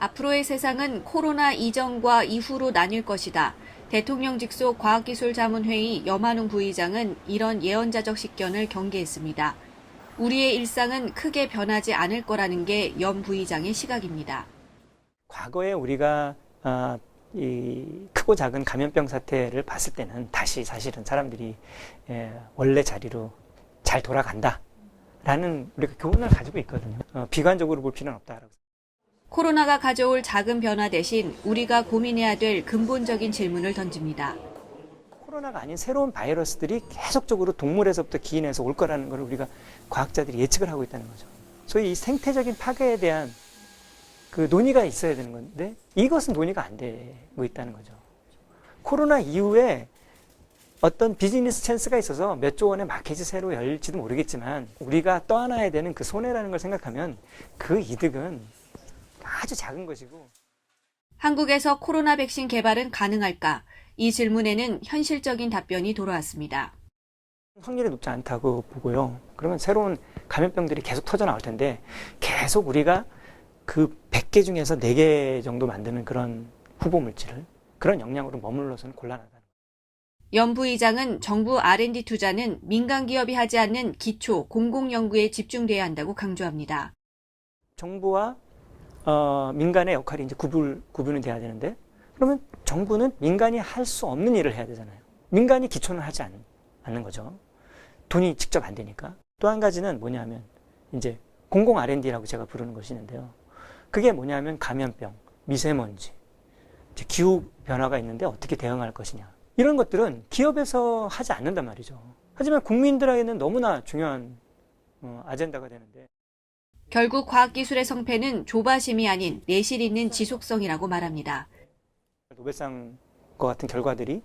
앞으로의 세상은 코로나 이전과 이후로 나뉠 것이다. 대통령 직속 과학기술자문회의 염한웅 부의장은 이런 예언자적 식견을 경계했습니다. 우리의 일상은 크게 변하지 않을 거라는 게 염 부의장의 시각입니다. 과거에 우리가 이 크고 작은 감염병 사태를 봤을 때는 다시 사실은 사람들이 원래 자리로 잘 돌아간다라는 우리가 교훈을 가지고 있거든요. 비관적으로 볼 필요는 없다라고. 코로나가 가져올 작은 변화 대신 우리가 고민해야 될 근본적인 질문을 던집니다. 코로나가 아닌 새로운 바이러스들이 계속적으로 동물에서부터 기인해서 올 거라는 걸 우리가 과학자들이 예측을 하고 있다는 거죠. 소위 이 생태적인 파괴에 대한 그 논의가 있어야 되는 건데 이것은 논의가 안 되고 있다는 거죠. 코로나 이후에 어떤 비즈니스 찬스가 있어서 몇 조 원의 마켓이 새로 열릴지도 모르겠지만 우리가 떠안아야 되는 그 손해라는 걸 생각하면 그 이득은 아주 작은 것이고. 한국에서 코로나 백신 개발은 가능할까? 이 질문에는 현실적인 답변이 돌아왔습니다. 확률이 높지 않다고 보고요. 그러면 새로운 감염병들이 계속 터져 나올 텐데 계속 우리가 그 100개 중에서 4개 정도 만드는 그런 후보 물질을 그런 역량으로 머물러서는 곤란하다. 염 부의장은 정부 R&D 투자는 민간 기업이 하지 않는 기초 공공연구에 집중돼야 한다고 강조합니다. 정부와 민간의 역할이 이제 구분이 돼야 되는데 그러면 정부는 민간이 할 수 없는 일을 해야 되잖아요. 민간이 기초는 하지 않는 거죠. 돈이 직접 안 되니까. 또 한 가지는 뭐냐면 이제 공공 R&D라고 제가 부르는 것이 있는데요. 그게 뭐냐면 감염병, 미세먼지, 기후 변화가 있는데 어떻게 대응할 것이냐. 이런 것들은 기업에서 하지 않는단 말이죠. 하지만 국민들에게는 너무나 중요한 아젠다가 되는데. 결국 과학기술의 성패는 조바심이 아닌 내실 있는 지속성이라고 말합니다. 노벨상과 같은 결과들이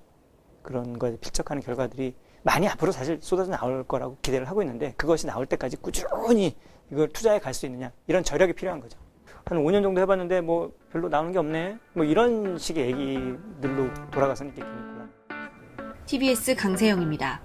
그런 거에 필적하는 결과들이 많이 앞으로 사실 쏟아져 나올 거라고 기대를 하고 있는데 그것이 나올 때까지 꾸준히 이걸 투자해 갈 수 있느냐 이런 저력이 필요한 거죠. 한 5년 정도 해봤는데 뭐 별로 나오는 게 없네 뭐 이런 식의 얘기들로 돌아가서는 이게 곤란. TBS 강세영입니다.